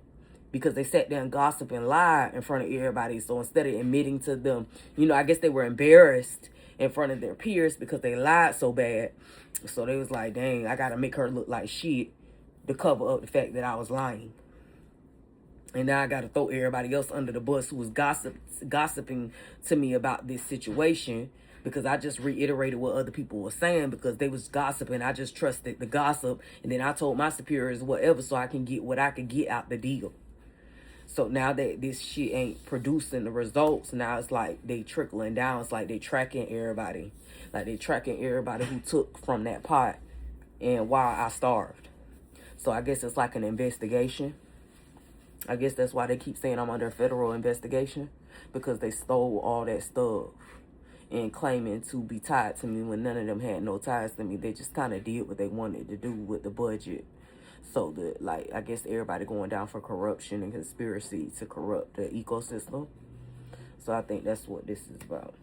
because they sat there and gossip and lie in front of everybody. So instead of admitting to them, you know, I guess they were embarrassed in front of their peers because they lied so bad. So they was like, dang, I got to make her look like shit to cover up the fact that I was lying. And now I got to throw everybody else under the bus who was gossiping to me about this situation, because I just reiterated what other people were saying because they was gossiping. I just trusted the gossip. And then I told my superiors whatever so I can get what I could get out the deal. So now that this shit ain't producing the results, now it's like they trickling down. It's like they tracking everybody. Like they tracking everybody who took from that pot and why I starved. So I guess it's like an investigation. I guess that's why they keep saying I'm under federal investigation, because they stole all that stuff and claiming to be tied to me when none of them had no ties to me. They just kind of did what they wanted to do with the budget. So that, like, I guess everybody going down for corruption and conspiracy to corrupt the ecosystem. So I think that's what this is about.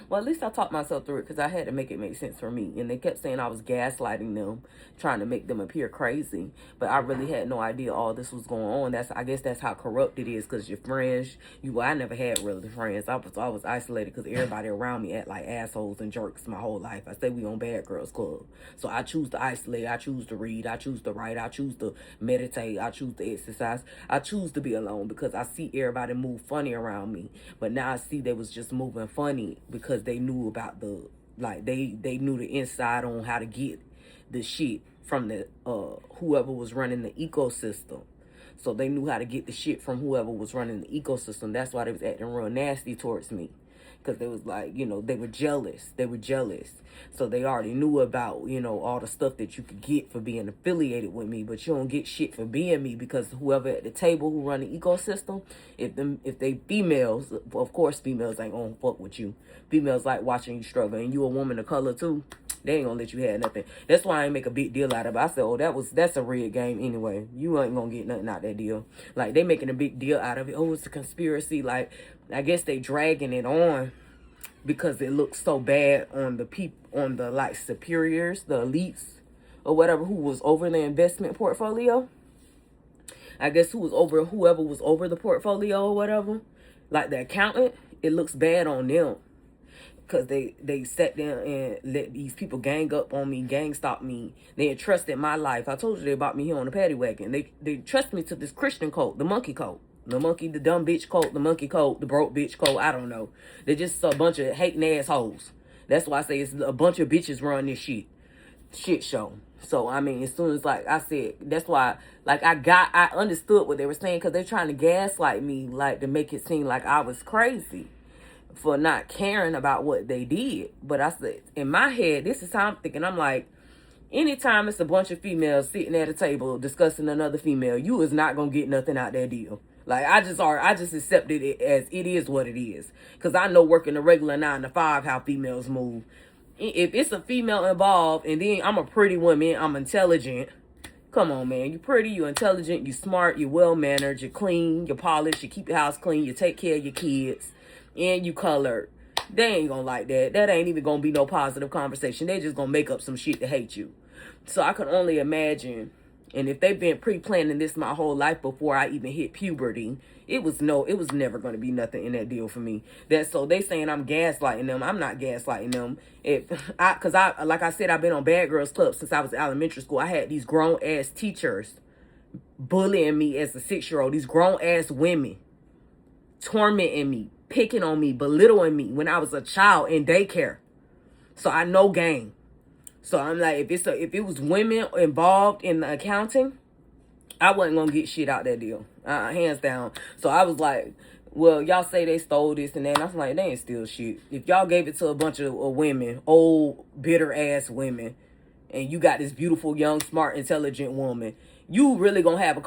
Well, at least I talked myself through it because I had to make it make sense for me. And they kept saying I was gaslighting them, trying to make them appear crazy. But I really had no idea all this was going on. I guess that's how corrupt it is, because your friends, I never had really friends. I was isolated because everybody around me act like assholes and jerks my whole life. I say we on Bad Girls Club. So I choose to isolate. I choose to read. I choose to write. I choose to meditate. I choose to exercise. I choose to be alone because I see everybody move funny around me. But now I see they was just moving funny because they knew about they knew the inside on how to get the shit from the whoever was running the ecosystem. So they knew how to get the shit from whoever was running the ecosystem. That's why they was acting real nasty towards me, because they was like, they were jealous. So they already knew about, all the stuff that you could get for being affiliated with me, but you don't get shit for being me, because whoever at the table who run the ecosystem, if they females, of course females ain't gonna fuck with you. Females like watching you struggle, and you a woman of color too. They ain't gonna let you have nothing. That's why I ain't make a big deal out of it. I said, oh, that's a rigged game anyway. You ain't gonna get nothing out that deal. Like, they making a big deal out of it. Oh, it's a conspiracy. Like, I guess they dragging it on because it looks so bad on the people, on the like superiors, the elites or whatever, who was over the investment portfolio. I guess whoever was over the portfolio or whatever, like the accountant, it looks bad on them. Because they sat down and let these people gang up on me, gang stop me. They entrusted my life. I told you they bought me here on the paddy wagon. They trust me to this Christian cult, the monkey cult. The monkey, the dumb bitch cult, the monkey cult, the broke bitch cult. I don't know. They're just a bunch of hating assholes. That's why I say it's a bunch of bitches run this shit show. So, I mean, as soon as, like I said, that's why, like, I understood what they were saying, because they're trying to gaslight me, like, to make it seem like I was crazy for not caring about what they did. But I said, in my head, this is how I'm thinking. I'm like, anytime it's a bunch of females sitting at a table discussing another female, you is not going to get nothing out that deal. Like, I just accepted it as it is what it is. Because I know working a regular 9 to 5 how females move. If it's a female involved, and then I'm a pretty woman, I'm intelligent. Come on, man. You pretty, you intelligent, you smart, you well-mannered, you clean, you polished, you keep your house clean, you take care of your kids, and you colored. They ain't gonna like that. That ain't even gonna be no positive conversation. They just gonna make up some shit to hate you. So I can only imagine. And if they've been pre-planning this my whole life before I even hit puberty, it was never going to be nothing in that deal for me. So they saying I'm gaslighting them. I'm not gaslighting them. Because like I said, I've been on Bad Girls Club since I was in elementary school. I had these grown ass teachers bullying me as a 6-year-old. These grown ass women tormenting me, picking on me, belittling me when I was a child in daycare. So I know game. So I'm like, if it was women involved in the accounting, I wasn't gonna get shit out that deal, hands down. So I was like, well, y'all say they stole this and that. And I was like, they ain't steal shit. If y'all gave it to a bunch of women, old, bitter ass women, and you got this beautiful, young, smart, intelligent woman, you really gonna have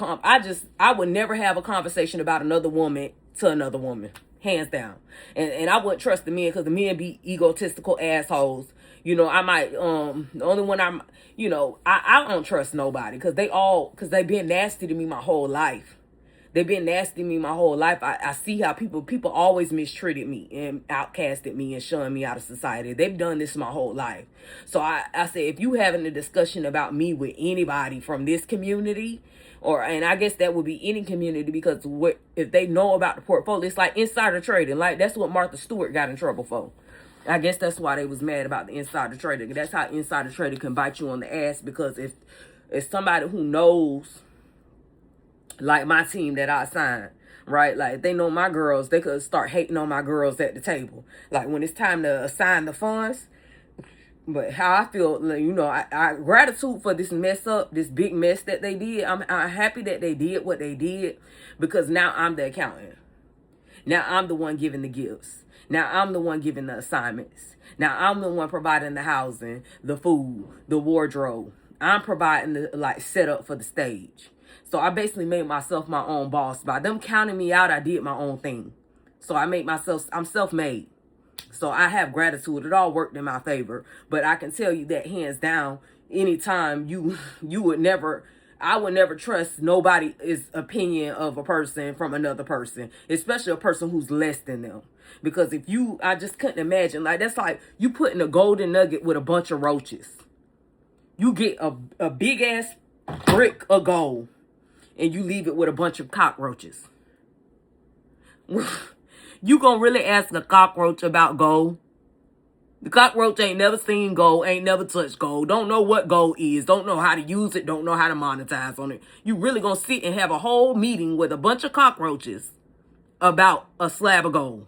I would never have a conversation about another woman to another woman, hands down. And I wouldn't trust the men, because the men be egotistical assholes. You know, I might, the only one I don't trust nobody, because they been nasty to me my whole life. They've been nasty to me my whole life. I see how people always mistreated me and outcasted me and shunned me out of society. They've done this my whole life. So I say, if you having a discussion about me with anybody from this community, and I guess that would be any community, because if they know about the portfolio, it's like insider trading. Like, that's what Martha Stewart got in trouble for. I guess that's why they was mad about the insider trading. That's how insider trading can bite you on the ass, because if somebody who knows, like my team that I signed, right? Like, if they know my girls, they could start hating on my girls at the table. Like, when it's time to assign the funds. But how I feel, you know, I gratitude for this big mess that they did. I'm happy that they did what they did, because now I'm the accountant. Now I'm the one giving the gifts. Now I'm the one giving the assignments. Now I'm the one providing the housing, the food, the wardrobe. I'm providing the setup for the stage. So I basically made myself my own boss. By them counting me out, I did my own thing. So I'm self-made. So I have gratitude. It all worked in my favor. But I can tell you that hands down, anytime I would never trust nobody's opinion of a person from another person, especially a person who's less than them. Because I just couldn't imagine. Like, that's like you putting a golden nugget with a bunch of roaches. You get a big ass brick of gold, and you leave it with a bunch of cockroaches. You gonna really ask a cockroach about gold? The cockroach ain't never seen gold, ain't never touched gold, don't know what gold is, don't know how to use it, don't know how to monetize on it. You really gonna sit and have a whole meeting with a bunch of cockroaches about a slab of gold?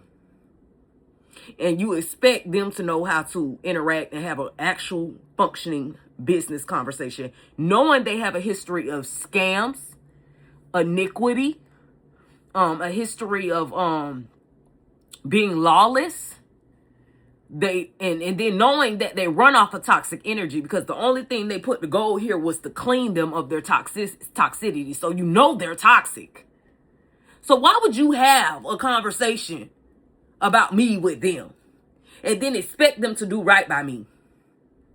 And you expect them to know how to interact and have an actual functioning business conversation, knowing they have a history of scams, iniquity, a history of being lawless. And then knowing that they run off of toxic energy, because the only thing they put the goal here was to clean them of their toxicity. So you know they're toxic. So why would you have a conversation about me with them and then expect them to do right by me?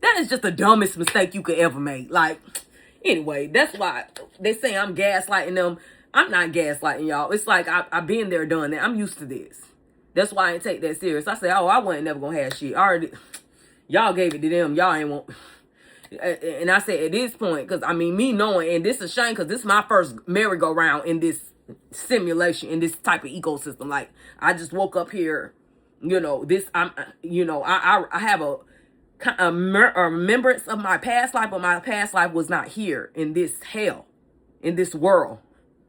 That is just the dumbest mistake you could ever make. Like, anyway, that's why they say I'm gaslighting them. I'm not gaslighting y'all. It's like I've been there, done that. I'm used to this. That's why I ain't take that serious. I say, oh, I wasn't never gonna have shit. Y'all gave it to them. Y'all ain't want. And I said, at this point, because I mean, me knowing, and this is a shame, because this is my first merry-go-round in this simulation, in this type of ecosystem. Like, I just woke up here, you know, I have a remembrance of my past life, but my past life was not here in this hell, in this world,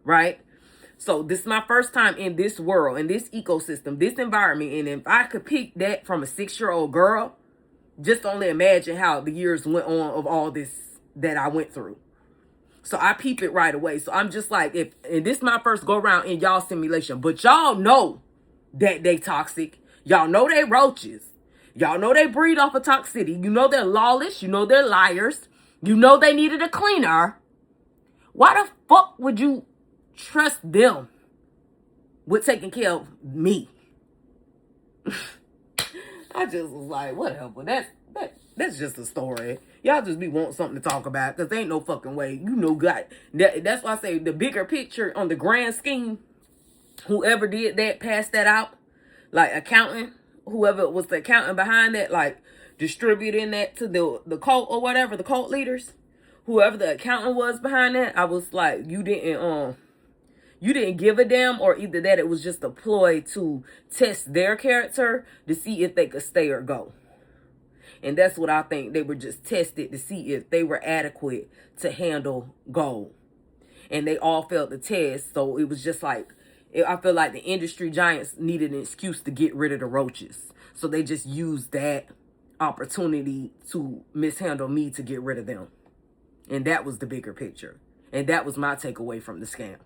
right? So this is my first time in this world, in this ecosystem, this environment. And if I could pick that from a 6-year-old girl, just only imagine how the years went on of all this that I went through. So I peep it right away. So I'm just like, and this is my first go around in y'all simulation, but y'all know that they toxic. Y'all know they roaches. Y'all know they breed off of toxicity. You know they're lawless. You know they're liars. You know they needed a cleaner. Why the fuck would you trust them with taking care of me? I just was like, whatever. That's just a story. Y'all just be wanting something to talk about, because there ain't no fucking way. You know, God. That's why I say the bigger picture on the grand scheme, whoever did that, passed that out, like accounting, whoever was the accountant behind that, like distributing that to the cult or whatever, the cult leaders, whoever the accountant was behind that, I was like, you didn't give a damn, or either that it was just a ploy to test their character to see if they could stay or go. And that's what I think. They were just tested to see if they were adequate to handle gold. And they all failed the test. So it was just like, I feel like the industry giants needed an excuse to get rid of the roaches. So they just used that opportunity to mishandle me to get rid of them. And that was the bigger picture. And that was my takeaway from the scam.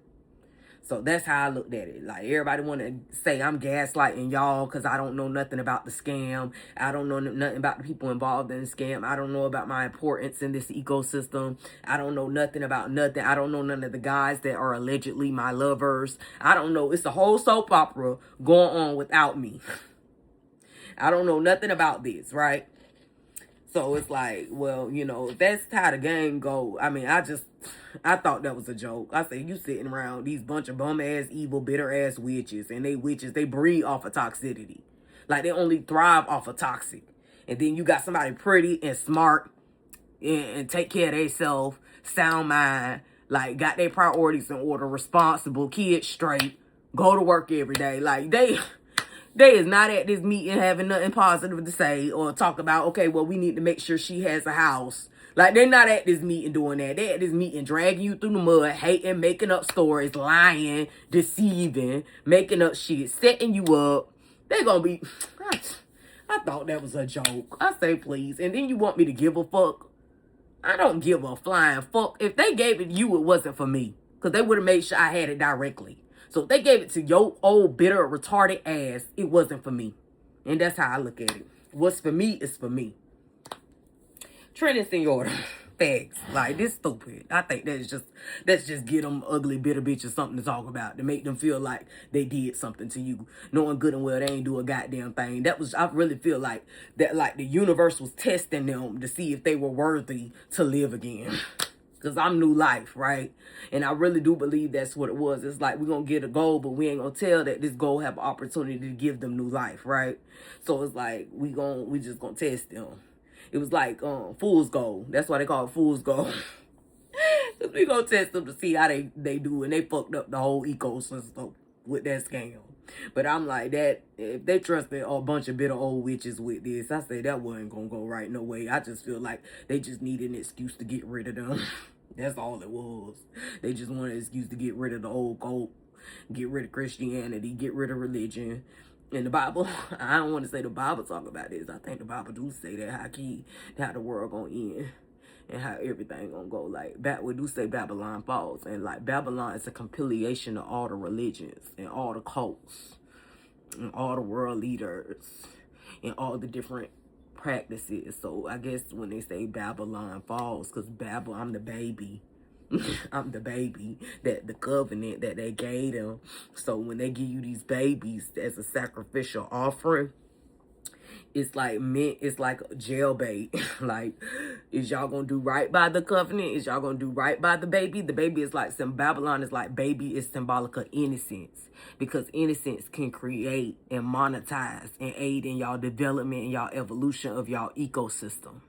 So that's how I looked at it. Like, everybody want to say I'm gaslighting y'all because I don't know nothing about the scam. I don't know nothing about the people involved in the scam. I don't know about my importance in this ecosystem. I don't know nothing about nothing. I don't know none of the guys that are allegedly my lovers. I don't know. It's a whole soap opera going on without me. I don't know nothing about this, right? So it's like, well, you know, that's how the game go. I mean, I thought that was a joke. I said, you sitting around these bunch of bum-ass, evil, bitter-ass witches. And they witches, they breed off of toxicity. Like, they only thrive off of toxic. And then you got somebody pretty and smart and take care of themselves, sound mind, like, got their priorities in order, responsible, kids straight, go to work every day. Like, they is not at this meeting having nothing positive to say or talk about, okay, well, we need to make sure she has a house. Like, they're not at this meeting doing that. They're at this meeting dragging you through the mud, hating, making up stories, lying, deceiving, making up shit, setting you up. They're going to be... I thought that was a joke. I say, please. And then you want me to give a fuck? I don't give a flying fuck. If they gave it to you, it wasn't for me. Because they would have made sure I had it directly. So if they gave it to your old, bitter, retarded ass, it wasn't for me. And that's how I look at it. What's for me is for me. Trent and SEÑORA. Facts. Like, this stupid. I think that's just get them ugly, bitter bitches something to talk about. To make them feel like they did something to you. Knowing good and well they ain't do a goddamn thing. I really feel like that, like, the universe was testing them to see if they were worthy to live again. Because I'm new life, right? And I really do believe that's what it was. It's like, we're going to get a goal, but we ain't going to tell that this goal have an opportunity to give them new life, right? So it's like, we just going to test them. It was like fool's gold. That's why they call it fool's gold. Because we going to test them to see how they do. And they fucked up the whole ecosystem with that scam. But I'm like, that if they trusted a bunch of bitter old witches with this, I say that wasn't going to go right no way. I just feel like they just need an excuse to get rid of them. That's all it was. They just wanted an excuse to get rid of the old cult, get rid of Christianity, get rid of religion. In the Bible, I don't want to say the Bible talk about this. I think the Bible do say that how the world gonna end and how everything gonna go. Like, we do say Babylon falls, and like Babylon is a compilation of all the religions and all the cults and all the world leaders and all the different practices. So I guess when they say Babylon falls, because I'm the baby. I'm the baby, that the covenant that they gave them. So when they give you these babies as a sacrificial offering, it's like jailbait. Like, is y'all gonna do right by the covenant? Is y'all gonna do right by the baby? The baby is like, Babylon is like, baby is symbolic of innocence, because innocence can create and monetize and aid in y'all development and y'all evolution of y'all ecosystem.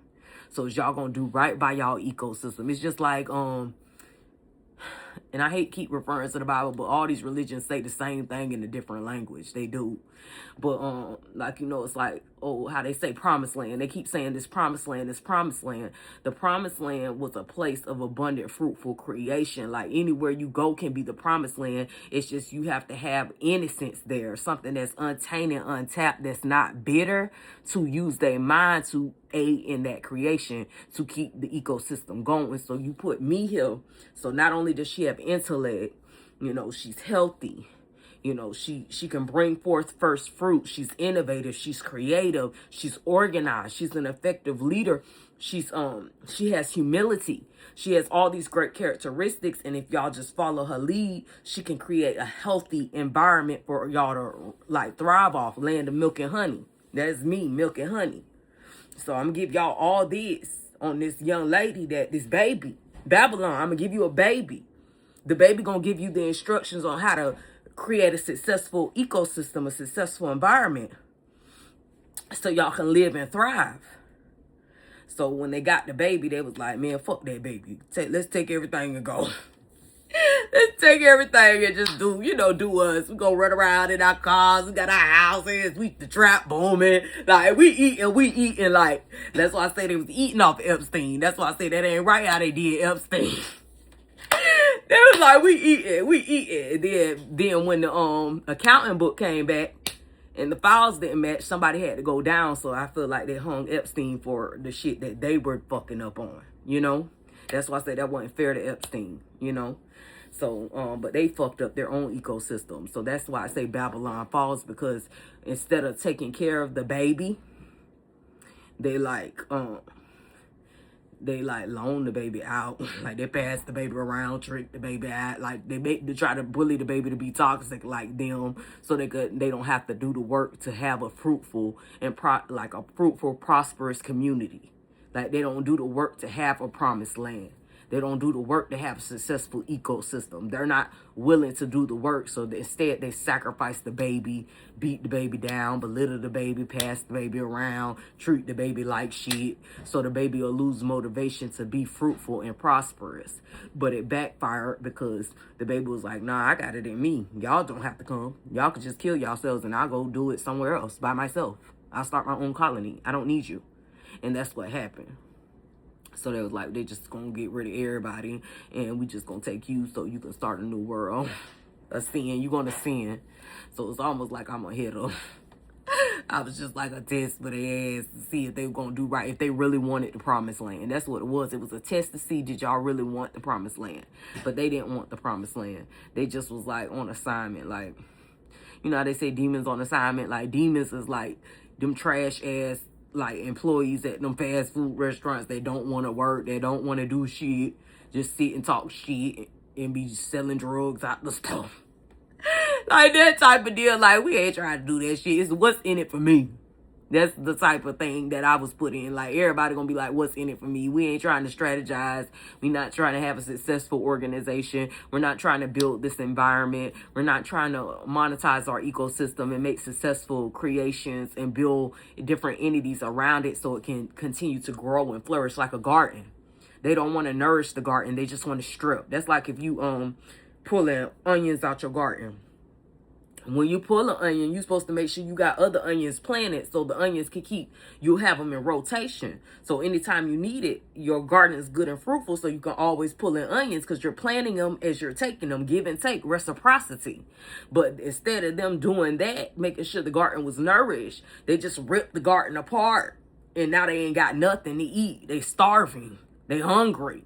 So is y'all gonna do right by y'all ecosystem? It's just like and I hate keep referring to the Bible, but all these religions say the same thing in a different language. They do. But, like, you know, it's like, oh, how they say promised land. They keep saying this promised land, this promised land. The promised land was a place of abundant, fruitful creation. Like, anywhere you go can be the promised land. It's just you have to have innocence there. Something that's untainted, untapped, that's not bitter, to use their mind to aid in that creation, to keep the ecosystem going. So you put me here. So not only does she have intellect, you know, she's healthy. You know, she can bring forth first fruit. She's innovative. She's creative. She's organized. She's an effective leader. She has humility. She has all these great characteristics. And if y'all just follow her lead, she can create a healthy environment for y'all to, like, thrive off. Land of milk and honey. That's me, milk and honey. So I'm going to give y'all all this on this young lady, this baby. Babylon, I'm going to give you a baby. The baby going to give you the instructions on how to create a successful ecosystem, a successful environment, so y'all can live and thrive. So when they got the baby, they was like, man, fuck that baby. Let's take everything and go. Let's take everything and just do us. We go run around in our cars. We got our houses. We the trap booming. Like, we eating. Like, that's why I say they was eating off Epstein. That's why I say that ain't right how they did Epstein. was like, we eat it. Then when the accounting book came back and the files didn't match, somebody had to go down. So I feel like they hung Epstein for the shit that they were fucking up on, you know? That's why I said that wasn't fair to Epstein, you know? So, but they fucked up their own ecosystem. So that's why I say Babylon Falls, because instead of taking care of the baby, they loan the baby out. Like they pass the baby around, trick the baby out. Like they try to bully the baby to be toxic like them, so they don't have to do the work to have a fruitful and prosperous community. Like they don't do the work to have a promised land. They don't do the work to have a successful ecosystem. They're not willing to do the work. So instead, they sacrifice the baby, beat the baby down, belittle the baby, pass the baby around, treat the baby like shit. So the baby will lose motivation to be fruitful and prosperous. But it backfired because the baby was like, nah, I got it in me. Y'all don't have to come. Y'all can just kill yourselves and I'll go do it somewhere else by myself. I'll start my own colony. I don't need you. And that's what happened. So they was like, they just gonna get rid of everybody and we just gonna take you so you can start a new world. A sin, you gonna sin. So it's almost like I'm gonna hit them. I was just like a test for their ass to see if they were gonna do right, if they really wanted the promised land. That's what it was. It was a test to see, did y'all really want the promised land? But they didn't want the promised land. They just was like on assignment. Like, you know how they say demons on assignment? Like demons is like them trash ass like employees at them fast food restaurants. They don't want to work. They don't want to do shit. Just sit and talk shit and be selling drugs out the stuff. Like that type of deal. Like we ain't trying to do that shit. It's what's in it for me. That's the type of thing that I was put in. Like everybody gonna be like, what's in it for me? We ain't trying to strategize. We not trying to have a successful organization. We're not trying to build this environment. We're not trying to monetize our ecosystem and make successful creations and build different entities around it so it can continue to grow and flourish like a garden. They don't want to nourish the garden. They just want to strip. That's like if you pulling onions out your garden. When you pull an onion, you're supposed to make sure you got other onions planted so the onions can you'll have them in rotation. So anytime you need it, your garden is good and fruitful so you can always pull in onions because you're planting them as you're taking them, give and take, reciprocity. But instead of them doing that, making sure the garden was nourished, they just ripped the garden apart and now they ain't got nothing to eat. They starving. They hungry.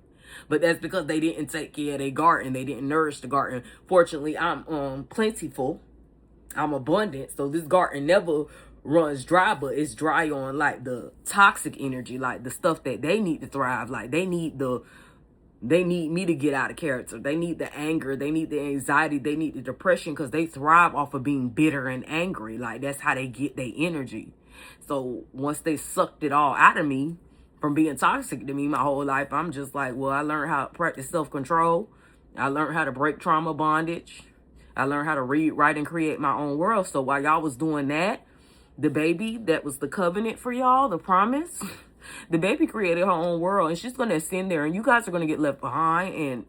But that's because they didn't take care of their garden. They didn't nourish the garden. Fortunately, I'm plentiful. I'm abundant, so this garden never runs dry, but it's dry on like the toxic energy, like the stuff that they need to thrive. Like they need me to get out of character. They need the anger, they need the anxiety, they need the depression because they thrive off of being bitter and angry. Like that's how they get their energy. So once they sucked it all out of me from being toxic to me my whole life, I'm just like, well, I learned how to practice self-control. I learned how to break trauma bondage. I learned how to read, write, and create my own world. So while y'all was doing that, the baby that was the covenant for y'all, the promise, the baby created her own world and she's going to ascend there and you guys are going to get left behind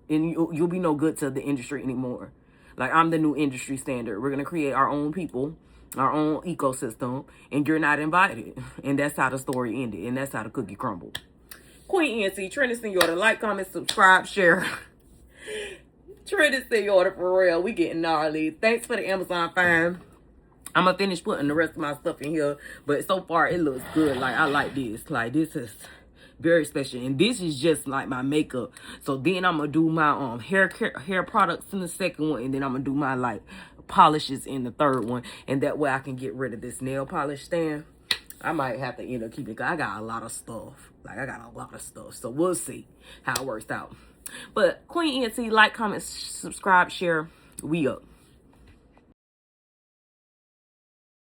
and you'll be no good to the industry anymore. Like I'm the new industry standard. We're going to create our own people, our own ecosystem, and you're not invited. And that's how the story ended. And that's how the cookie crumbled. Queen NC, Trinity Señora, like, comment, subscribe, share. Trinity Señora, for real. We getting gnarly. Thanks for the Amazon Prime. I'm going to finish putting the rest of my stuff in here. But so far, it looks good. Like, I like this. Like, this is very special. And this is just like my makeup. So then I'm going to do my hair products in the second one. And then I'm going to do my, like, polishes in the third one. And that way I can get rid of this nail polish stand. I might have to end up keeping it because I got a lot of stuff. Like, I got a lot of stuff. So we'll see how it works out. But Queen NT, like, comment, subscribe, share. We up.